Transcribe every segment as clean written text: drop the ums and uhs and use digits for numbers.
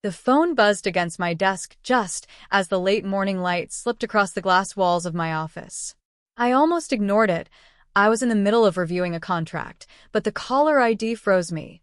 The phone buzzed against my desk just as the late morning light slipped across the glass walls of my office. I almost ignored it. I was in the middle of reviewing a contract, but the caller ID froze me.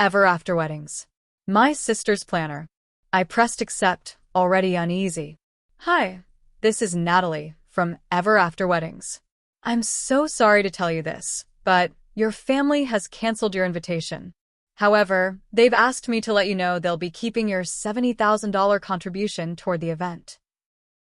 Ever After Weddings. My sister's planner. I pressed accept, already uneasy. Hi, this is Natalie from Ever After Weddings. I'm so sorry to tell you this, but your family has canceled your invitation. However, they've asked me to let you know they'll be keeping your $70,000 contribution toward the event.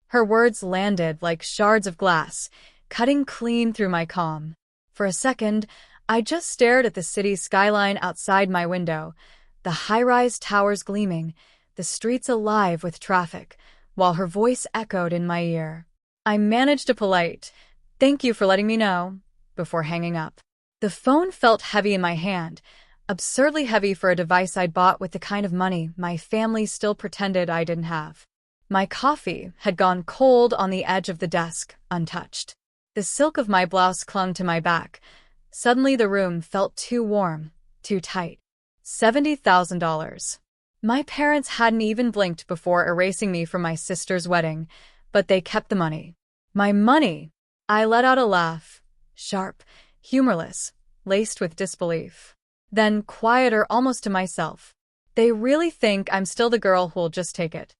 Her words landed like shards of glass, cutting clean through my calm. For a second, I just stared at the city skyline outside my window, the high-rise towers gleaming, the streets alive with traffic, while her voice echoed in my ear. I managed a polite, "Thank you for letting me know," before hanging up. The phone felt heavy in my hand, absurdly heavy for a device I'd bought with the kind of money my family still pretended I didn't have. My coffee had gone cold on the edge of the desk, untouched. The silk of my blouse clung to my back. Suddenly the room felt too warm, too tight. $70,000. My parents hadn't even blinked before erasing me from my sister's wedding, but they kept the money. My money! I let out a laugh, sharp, humorless, laced with disbelief. Then quieter almost to myself. They really think I'm still the girl who'll just take it.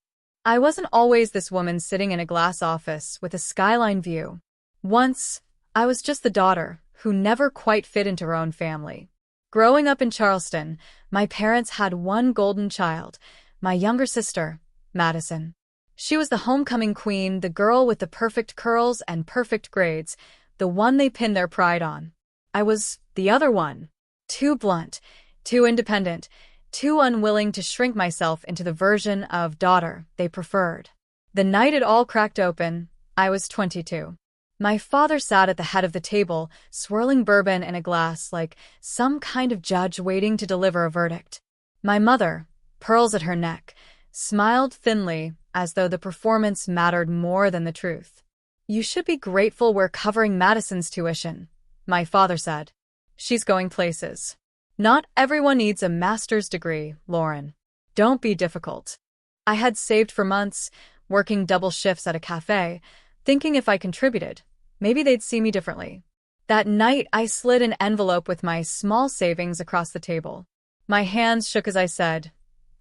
I wasn't always this woman sitting in a glass office with a skyline view. Once, I was just the daughter who never quite fit into her own family. Growing up in Charleston, my parents had one golden child, my younger sister, Madison. She was the homecoming queen, the girl with the perfect curls and perfect grades, the one they pinned their pride on. I was the other one. Too blunt, too independent, too unwilling to shrink myself into the version of daughter they preferred. The night it all cracked open, I was 22. My father sat at the head of the table, swirling bourbon in a glass like some kind of judge waiting to deliver a verdict. My mother, pearls at her neck, smiled thinly as though the performance mattered more than the truth. "You should be grateful we're covering Madison's tuition," my father said. "She's going places. Not everyone needs a master's degree, Lauren. Don't be difficult." I had saved for months, working double shifts at a cafe, thinking if I contributed, maybe they'd see me differently. That night, I slid an envelope with my small savings across the table. My hands shook as I said,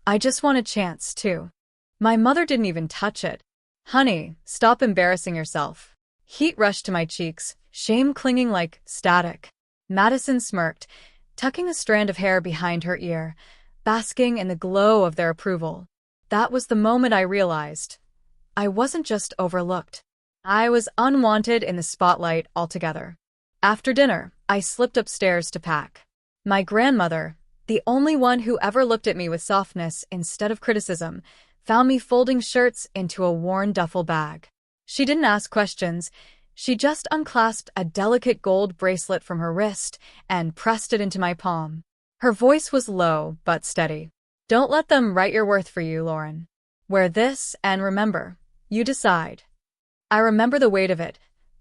"I just want a chance, too." My mother didn't even touch it. "Honey, stop embarrassing yourself." Heat rushed to my cheeks, shame clinging like static. Madison smirked, tucking a strand of hair behind her ear, basking in the glow of their approval. That was the moment I realized I wasn't just overlooked. I was unwanted in the spotlight altogether. After dinner, I slipped upstairs to pack. My grandmother, the only one who ever looked at me with softness instead of criticism, found me folding shirts into a worn duffel bag. She didn't ask questions. She just unclasped a delicate gold bracelet from her wrist and pressed it into my palm. Her voice was low but steady. "Don't let them write your worth for you, Lauren. Wear this and remember, you decide." I remember the weight of it,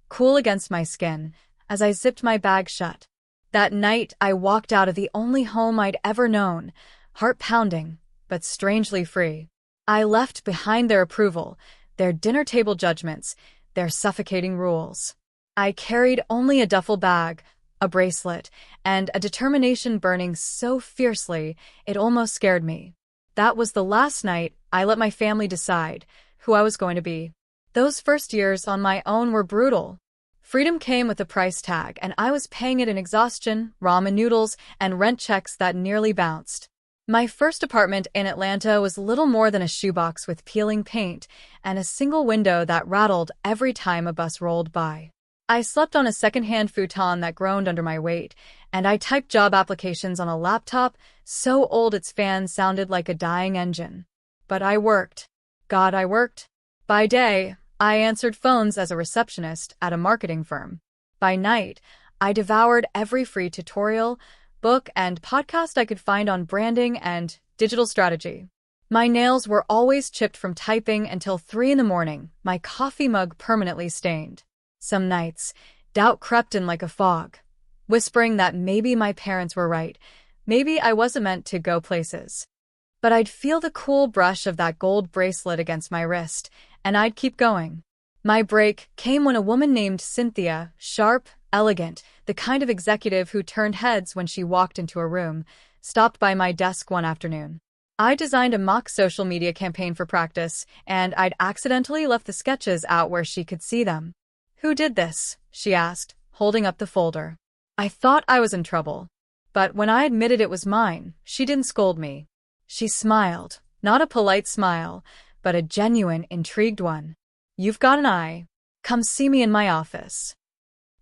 cool against my skin, as I zipped my bag shut. That night, I walked out of the only home I'd ever known, heart pounding, but strangely free. I left behind their approval, their dinner table judgments, their suffocating rules. I carried only a duffel bag, a bracelet, and a determination burning so fiercely it almost scared me. That was the last night I let my family decide who I was going to be. Those first years on my own were brutal. Freedom came with a price tag, and I was paying it in exhaustion, ramen noodles, and rent checks that nearly bounced. My first apartment in Atlanta was little more than a shoebox with peeling paint and a single window that rattled every time a bus rolled by. I slept on a secondhand futon that groaned under my weight, and I typed job applications on a laptop so old its fan sounded like a dying engine. But I worked. God, I worked. By day, I answered phones as a receptionist at a marketing firm. By night, I devoured every free tutorial, book, and podcast I could find on branding and digital strategy. My nails were always chipped from typing until 3 a.m, my coffee mug permanently stained. Some nights, doubt crept in like a fog, whispering that maybe my parents were right, maybe I wasn't meant to go places. But I'd feel the cool brush of that gold bracelet against my wrist, and I'd keep going. My break came when a woman named Cynthia, sharp, elegant, the kind of executive who turned heads when she walked into a room, stopped by my desk one afternoon. I designed a mock social media campaign for practice, and I'd accidentally left the sketches out where she could see them. "Who did this?" she asked, holding up the folder. I thought I was in trouble. But when I admitted it was mine, she didn't scold me. She smiled, not a polite smile, but a genuine, intrigued one. "You've got an eye. Come see me in my office."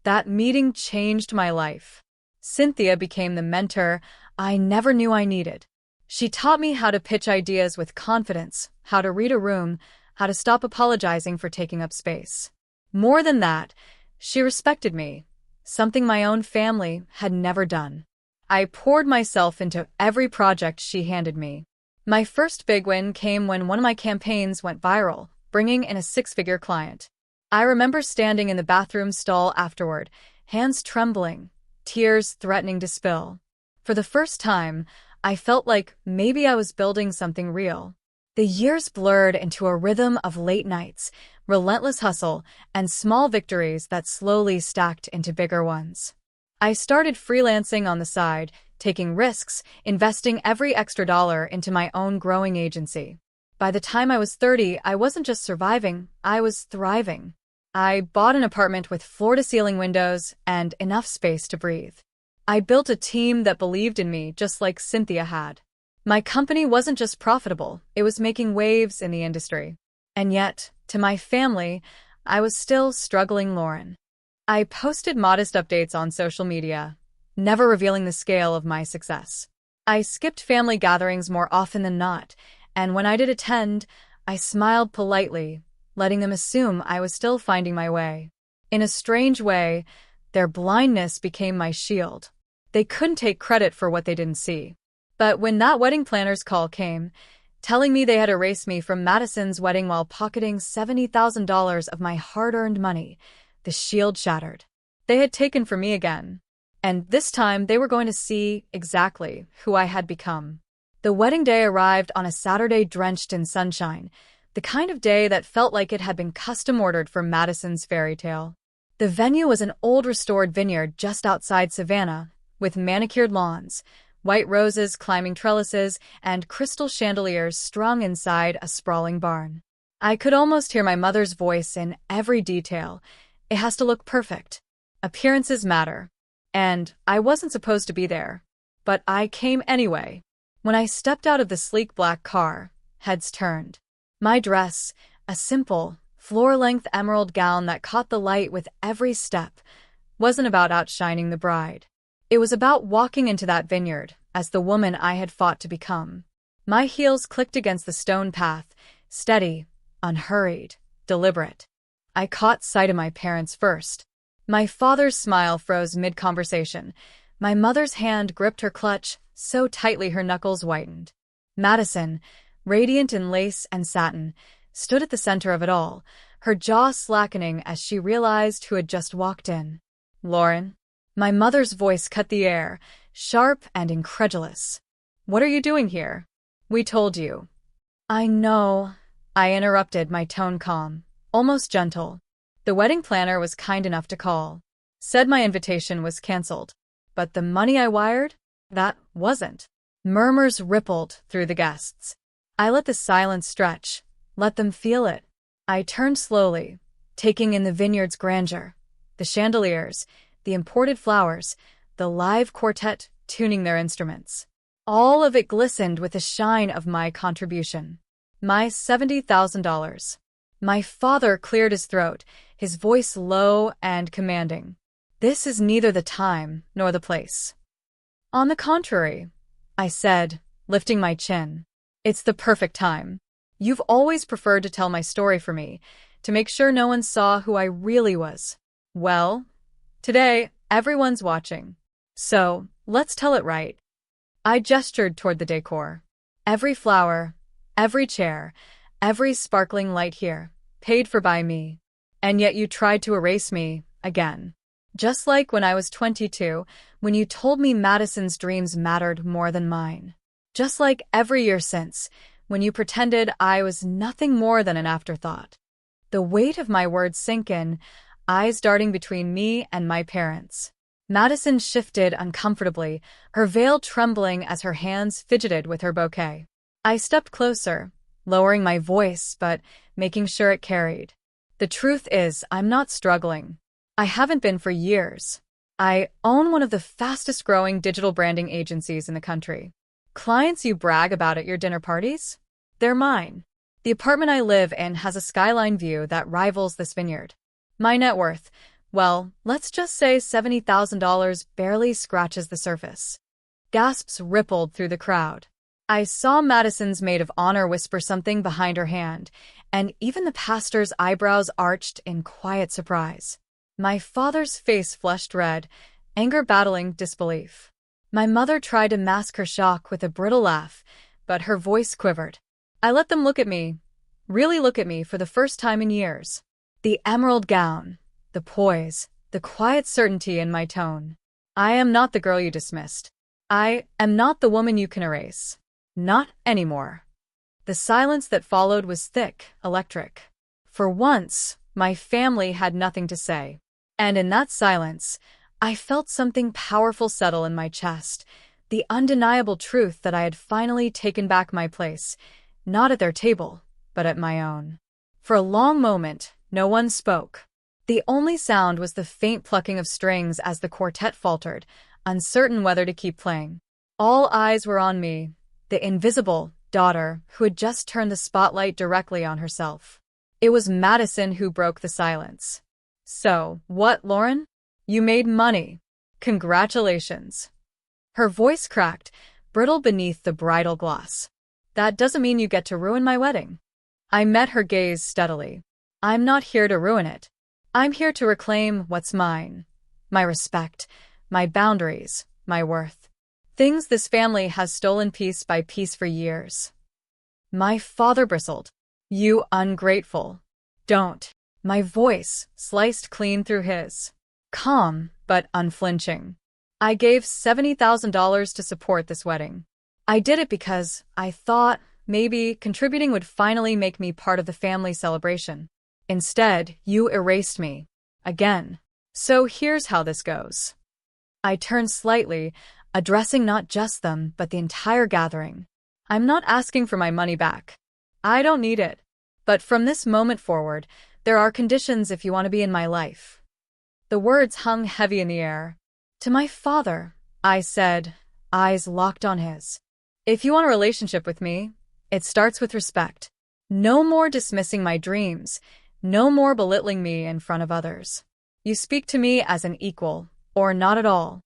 That meeting changed my life. Cynthia became the mentor I never knew I needed. She taught me how to pitch ideas with confidence, how to read a room, how to stop apologizing for taking up space. More than that, she respected me, something my own family had never done. I poured myself into every project she handed me. My first big win came when one of my campaigns went viral, bringing in a six-figure client. I remember standing in the bathroom stall afterward, hands trembling, tears threatening to spill. For the first time, I felt like maybe I was building something real. The years blurred into a rhythm of late nights, relentless hustle, and small victories that slowly stacked into bigger ones. I started freelancing on the side, taking risks, investing every extra dollar into my own growing agency. By the time I was 30, I wasn't just surviving, I was thriving. I bought an apartment with floor-to-ceiling windows and enough space to breathe. I built a team that believed in me just like Cynthia had. My company wasn't just profitable, it was making waves in the industry. And yet, to my family, I was still struggling Lauren. I posted modest updates on social media, never revealing the scale of my success. I skipped family gatherings more often than not, and when I did attend, I smiled politely, letting them assume I was still finding my way. In a strange way, their blindness became my shield. They couldn't take credit for what they didn't see. But when that wedding planner's call came, telling me they had erased me from Madison's wedding while pocketing $70,000 of my hard-earned money, the shield shattered. They had taken from me again. And this time they were going to see exactly who I had become. The wedding day arrived on a Saturday drenched in sunshine, the kind of day that felt like it had been custom-ordered for Madison's fairy tale. The venue was an old restored vineyard just outside Savannah, with manicured lawns, white roses climbing trellises, and crystal chandeliers strung inside a sprawling barn. I could almost hear my mother's voice in every detail. "It has to look perfect. Appearances matter." And I wasn't supposed to be there. But I came anyway. When I stepped out of the sleek black car, heads turned. My dress, a simple, floor-length emerald gown that caught the light with every step, wasn't about outshining the bride. It was about walking into that vineyard as the woman I had fought to become. My heels clicked against the stone path, steady, unhurried, deliberate. I caught sight of my parents first. My father's smile froze mid-conversation. My mother's hand gripped her clutch so tightly her knuckles whitened. Madison, radiant in lace and satin, stood at the center of it all, her jaw slackening as she realized who had just walked in. "Lauren?" My mother's voice cut the air, sharp and incredulous. "What are you doing here? We told you." "I know," I interrupted, my tone calm, almost gentle. "The wedding planner was kind enough to call. Said my invitation was canceled. But the money I wired? That wasn't." Murmurs rippled through the guests. I let the silence stretch, let them feel it. I turned slowly, taking in the vineyard's grandeur, the chandeliers, the imported flowers, the live quartet tuning their instruments. All of it glistened with the shine of my contribution. My $70,000. My father cleared his throat, his voice low and commanding. "This is neither the time nor the place." "On the contrary," I said, lifting my chin. "It's the perfect time. You've always preferred to tell my story for me, to make sure no one saw who I really was. Well, today, everyone's watching. So, let's tell it right." I gestured toward the decor. Every flower, every chair, every sparkling light here, paid for by me. And yet you tried to erase me, again. Just like when I was 22, when you told me Madison's dreams mattered more than mine. Just like every year since, when you pretended I was nothing more than an afterthought. The weight of my words sank in, eyes darting between me and my parents. Madison shifted uncomfortably, her veil trembling as her hands fidgeted with her bouquet. I stepped closer, lowering my voice but making sure it carried. The truth is, I'm not struggling. I haven't been for years. I own one of the fastest-growing digital branding agencies in the country. Clients you brag about at your dinner parties? They're mine. The apartment I live in has a skyline view that rivals this vineyard. My net worth, well, let's just say $70,000 barely scratches the surface. Gasps rippled through the crowd. I saw Madison's maid of honor whisper something behind her hand, and even the pastor's eyebrows arched in quiet surprise. My father's face flushed red, anger battling disbelief. My mother tried to mask her shock with a brittle laugh, but her voice quivered. I let them look at me, really look at me for the first time in years. The emerald gown, the poise, the quiet certainty in my tone. I am not the girl you dismissed. I am not the woman you can erase. Not anymore. The silence that followed was thick, electric. For once, my family had nothing to say. And in that silence, I felt something powerful settle in my chest, the undeniable truth that I had finally taken back my place, not at their table, but at my own. For a long moment, no one spoke. The only sound was the faint plucking of strings as the quartet faltered, uncertain whether to keep playing. All eyes were on me, the invisible daughter who had just turned the spotlight directly on herself. It was Madison who broke the silence. So, what, Lauren? You made money. Congratulations. Her voice cracked, brittle beneath the bridal gloss. That doesn't mean you get to ruin my wedding. I met her gaze steadily. I'm not here to ruin it. I'm here to reclaim what's mine. My respect, my boundaries, my worth. Things this family has stolen piece by piece for years. My father bristled. You ungrateful. Don't. My voice sliced clean through his. Calm, but unflinching. I gave $70,000 to support this wedding. I did it because I thought maybe contributing would finally make me part of the family celebration. Instead, you erased me. Again. So here's how this goes. I turned slightly, addressing not just them, but the entire gathering. I'm not asking for my money back. I don't need it. But from this moment forward, there are conditions if you want to be in my life. The words hung heavy in the air. To my father, I said, eyes locked on his. If you want a relationship with me, it starts with respect. No more dismissing my dreams, no more belittling me in front of others. You speak to me as an equal, or not at all.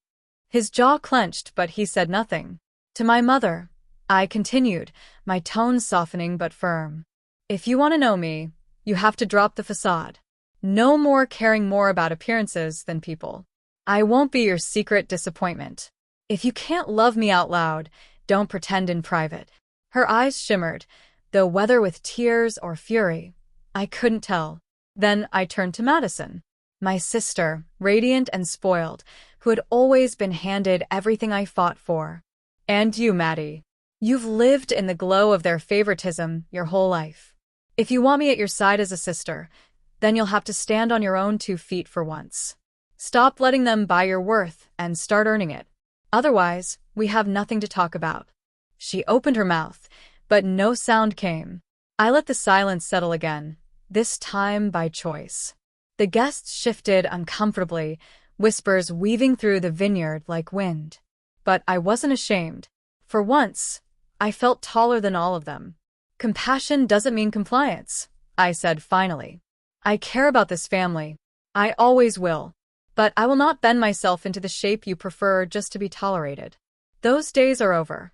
His jaw clenched, but he said nothing. To my mother, I continued, my tone softening but firm. If you want to know me, you have to drop the facade. No more caring more about appearances than people. I won't be your secret disappointment. If you can't love me out loud, don't pretend in private. Her eyes shimmered, though whether with tears or fury, I couldn't tell. Then I turned to Madison, my sister, radiant and spoiled, who had always been handed everything I fought for. And you, Maddie. You've lived in the glow of their favoritism your whole life. If you want me at your side as a sister, then you'll have to stand on your own 2 feet for once. Stop letting them buy your worth and start earning it. Otherwise, we have nothing to talk about. She opened her mouth, but no sound came. I let the silence settle again, this time by choice. The guests shifted uncomfortably, whispers weaving through the vineyard like wind. But I wasn't ashamed. For once, I felt taller than all of them. Compassion doesn't mean compliance, I said finally. I care about this family. I always will. But I will not bend myself into the shape you prefer just to be tolerated. Those days are over.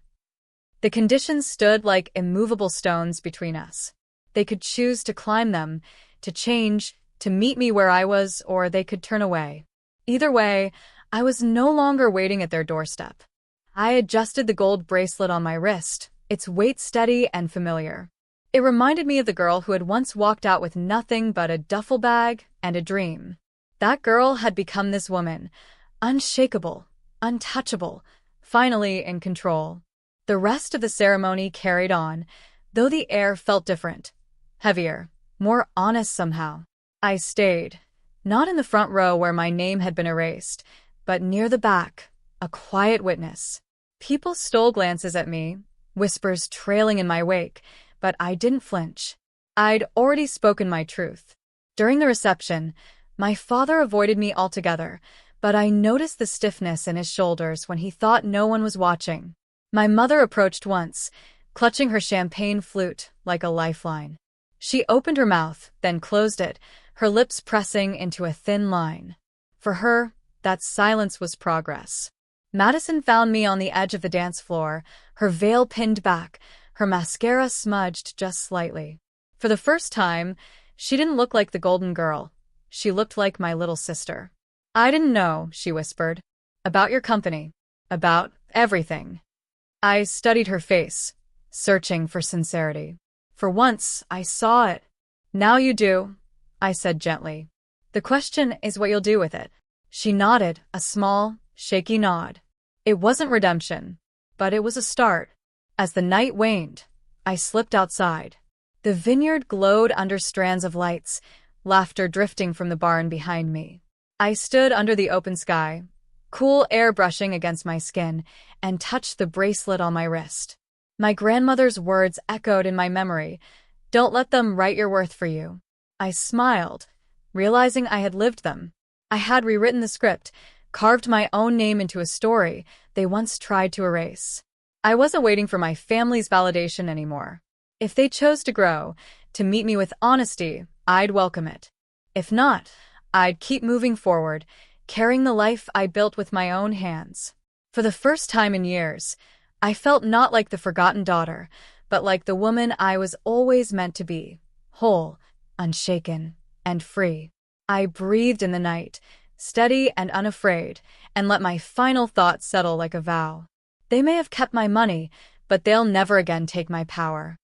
The conditions stood like immovable stones between us. They could choose to climb them, to change, to meet me where I was, or they could turn away. Either way, I was no longer waiting at their doorstep. I adjusted the gold bracelet on my wrist, its weight steady and familiar. It reminded me of the girl who had once walked out with nothing but a duffel bag and a dream. That girl had become this woman, unshakable, untouchable, finally in control. The rest of the ceremony carried on, though the air felt different, heavier, more honest somehow. I stayed, not in the front row where my name had been erased, but near the back, a quiet witness. People stole glances at me, whispers trailing in my wake, but I didn't flinch. I'd already spoken my truth. During the reception, my father avoided me altogether, but I noticed the stiffness in his shoulders when he thought no one was watching. My mother approached once, clutching her champagne flute like a lifeline. She opened her mouth, then closed it, her lips pressing into a thin line. For her, that silence was progress. Madison found me on the edge of the dance floor, her veil pinned back, her mascara smudged just slightly. For the first time, she didn't look like the golden girl. She looked like my little sister. "I didn't know," she whispered. "About your company. About everything." I studied her face, searching for sincerity. For once, I saw it. "Now you do," I said gently. "The question is what you'll do with it." She nodded, a small, shaky nod. It wasn't redemption, but it was a start. As the night waned, I slipped outside. The vineyard glowed under strands of lights, laughter drifting from the barn behind me. I stood under the open sky, cool air brushing against my skin, and touched the bracelet on my wrist. My grandmother's words echoed in my memory, "Don't let them write your worth for you." I smiled, realizing I had lived them. I had rewritten the script, carved my own name into a story they once tried to erase. I wasn't waiting for my family's validation anymore. If they chose to grow, to meet me with honesty, I'd welcome it. If not, I'd keep moving forward, carrying the life I built with my own hands. For the first time in years, I felt not like the forgotten daughter, but like the woman I was always meant to be, whole, unshaken, and free. I breathed in the night, steady and unafraid, and let my final thoughts settle like a vow. They may have kept my money, but they'll never again take my power.